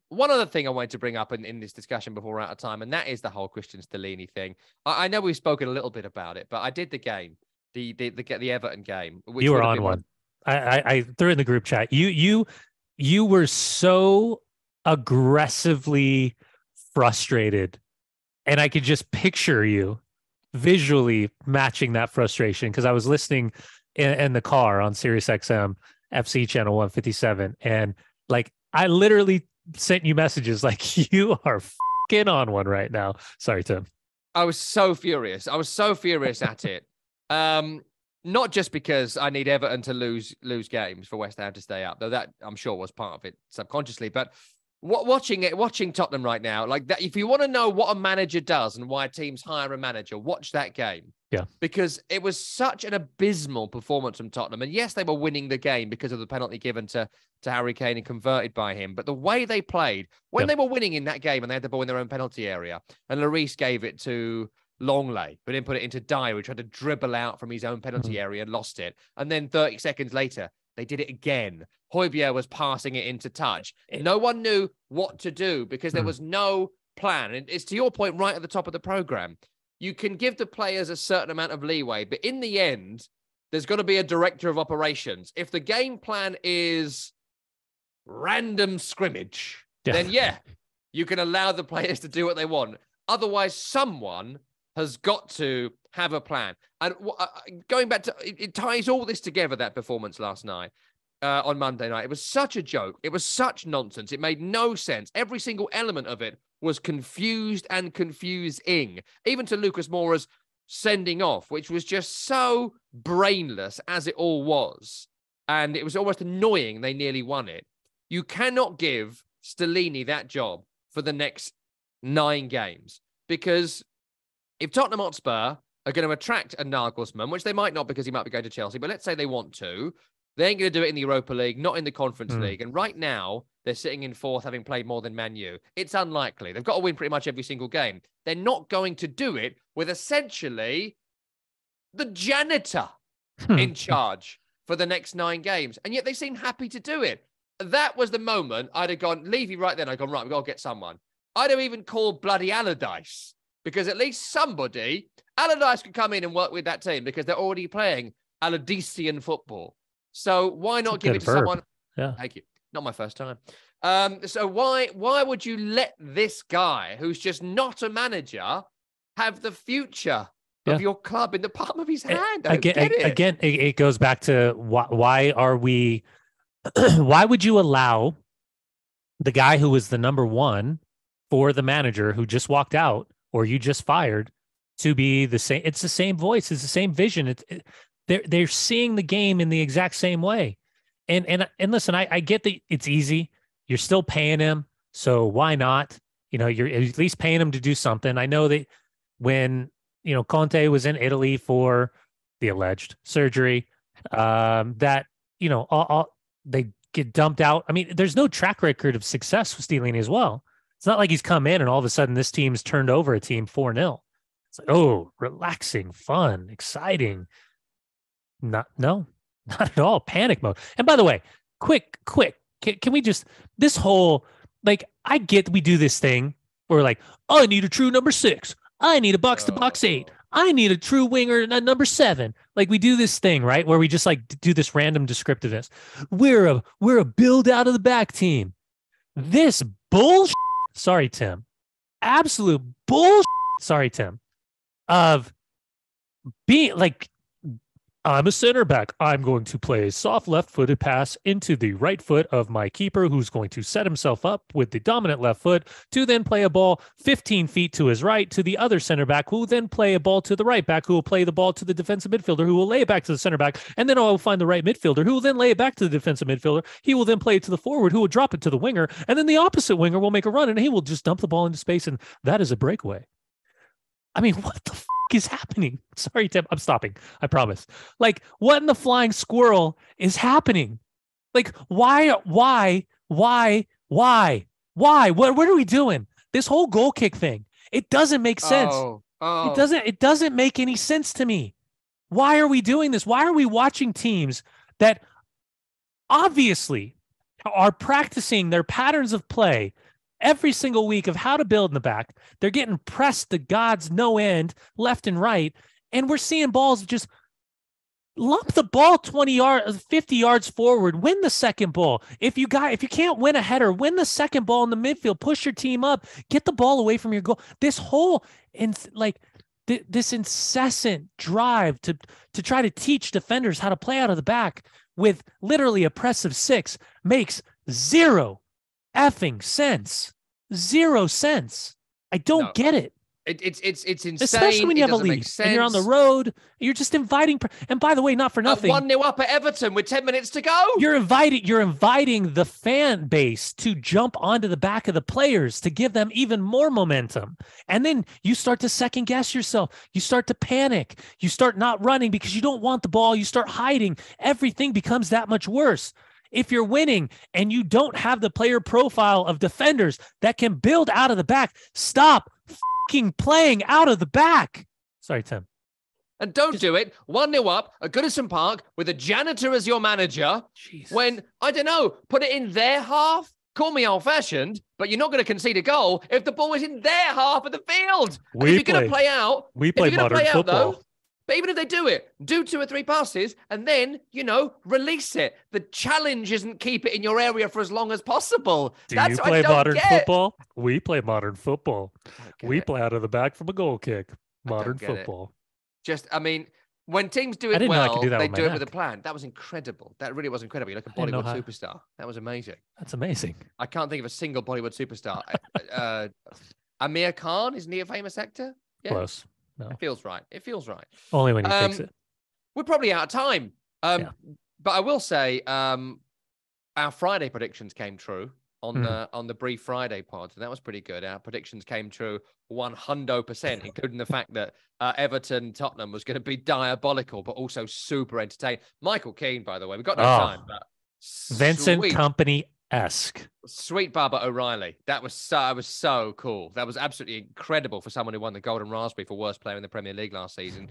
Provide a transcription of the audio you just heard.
one other thing I wanted to bring up in this discussion before we're out of time, and that is the whole Christian Stellini thing. I know we've spoken a little bit about it, but I did the game, the Everton game. Which you were on one. I threw in the group chat. You were so aggressively frustrated, and I could just picture you visually matching that frustration because I was listening in the car on Sirius XM FC channel 157, and like I literally sent you messages like you are fucking on one right now. Sorry, Tim. I was so furious. At it. Not just because I need Everton to lose games for West Ham to stay up, though that I'm sure was part of it subconsciously, but watching Tottenham right now, like that, if you want to know what a manager does and why teams hire a manager, watch that game. Yeah. Because it was such an abysmal performance from Tottenham. And yes, they were winning the game because of the penalty given to Harry Kane and converted by him. But the way they played, when they were winning in that game and they had the ball in their own penalty area, and Lloris gave it to Longley, but then put it into Dyer, who tried to dribble out from his own penalty area and lost it. And then 30 seconds later, they did it again. Højbjerg was passing it into touch. No one knew what to do because there was no plan. And it's to your point right at the top of the program. You can give the players a certain amount of leeway, but in the end, there's got to be a director of operations. If the game plan is random scrimmage, then you can allow the players to do what they want. Otherwise, someone has got to have a plan. And going back to, it ties all this together, that performance last night on Monday night. It was such a joke. It was such nonsense. It made no sense. Every single element of it was confused and confusing, even to Lucas Moura's sending off, which was just so brainless as it all was. And it was almost annoying they nearly won it. You cannot give Stellini that job for the next 9 games, because if Tottenham Hotspur are going to attract a Nagelsmann, which they might not because he might be going to Chelsea, but let's say they want to, they ain't going to do it in the Europa League, not in the Conference League. And right now, they're sitting in 4th, having played more than Man U. It's unlikely. They've got to win pretty much every single game. They're not going to do it with essentially the janitor in charge for the next 9 games. And yet they seem happy to do it. That was the moment I'd have gone, Levy right then, I'd gone, right, we've got to get someone. I'd have even called bloody Allardyce, because at least somebody, Allardyce could come in and work with that team because they're already playing Allardycean football. So why not give it to someone? Yeah. Thank you. Not my first time. So why would you let this guy, who's just not a manager, have the future of your club in the palm of his hand? Again, it goes back to why are we? Why would you allow the guy who was the number one for the manager who just walked out or you just fired to be the same? It's the same voice. It's the same vision. They're seeing the game in the exact same way. And listen, I get that it's easy. You're still paying him, so why not? You know, you're at least paying him to do something. I know that when, Conte was in Italy for the alleged surgery, that, they get dumped out. I mean, there's no track record of success with Stellini as well. It's not like he's come in and all of a sudden this team's turned over a team 4-0. It's like, oh, relaxing, fun, exciting. Not at all. Panic mode. And by the way, quick, can we just, this whole, like, I get we do this thing where we're like, oh, I need a true number 6. I need a box-to-box 8. I need a true winger, number 7. Like, we do this thing, right, where we just like do this random descriptiveness. We're a build out of the back team. This bullshit, sorry, Tim, absolute bullshit, sorry, Tim, of being like, I'm a center back. I'm going to play a soft left-footed pass into the right foot of my keeper, who's going to set himself up with the dominant left foot to then play a ball 15 feet to his right to the other center back, who will then play a ball to the right back, who will play the ball to the defensive midfielder, who will lay it back to the center back, and then I'll find the right midfielder, who will then lay it back to the defensive midfielder. He will then play it to the forward, who will drop it to the winger, and then the opposite winger will make a run, and he will just dump the ball into space, and that is a breakaway. I mean, what the is happening? Sorry, Tim, I'm stopping. I promise. Like, what in the flying squirrel is happening? Like, why? What are we doing? This whole goal kick thing, it doesn't make sense. It doesn't make any sense to me. Why are we doing this? Why are we watching teams that obviously are practicing their patterns of play every single week of how to build in the back. They're getting pressed to God's no end, left and right. And we're seeing balls just lump the ball 20 yards, 50 yards forward, win the second ball. If you can't win a header, win the second ball in the midfield, push your team up, get the ball away from your goal. This whole, this incessant drive to try to teach defenders how to play out of the back with literally a press of 6 makes zero effing sense. 0 sense. I don't get it. It's insane. Especially when you have a lead and you're on the road. You're just inviting. And by the way, not for nothing. 1-0 up at Everton with 10 minutes to go. You're inviting the fan base to jump onto the back of the players to give them even more momentum. And then you start to second guess yourself. You start to panic. You start not running because you don't want the ball. You start hiding. Everything becomes that much worse. If you're winning and you don't have the player profile of defenders that can build out of the back, stop playing out of the back. Sorry, Tim. And don't do it 1-0 up at Goodison Park with a janitor as your manager. Jesus. When, I don't know, put it in their half. Call me old-fashioned, but you're not going to concede a goal if the ball is in their half of the field. If you're going to play out, we play modern football. Though, but even if they do it, do 2 or 3 passes and then, release it. The challenge isn't keep it in your area for as long as possible. That's you play modern football? We play modern football. We play out of the back from a goal kick. Modern football. When teams do it well, they do it with a plan. That was incredible. That really was incredible. You're like a Bollywood superstar. That was amazing. That's amazing. I can't think of a single Bollywood superstar. Amir Khan, isn't he a famous actor? Yeah. Close. No. It feels right. Only when you fix it. We're probably out of time. But I will say our Friday predictions came true on the Brief Friday pod. And that was pretty good. Our predictions came true 100%, including the fact that Everton Tottenham was going to be diabolical, but also super entertaining. Michael Keane, by the way. We've got no time. But Vincent Kompany-esque. Sweet Baba O'Reilly. That was so cool. That was absolutely incredible for someone who won the Golden Raspberry for worst player in the Premier League last season.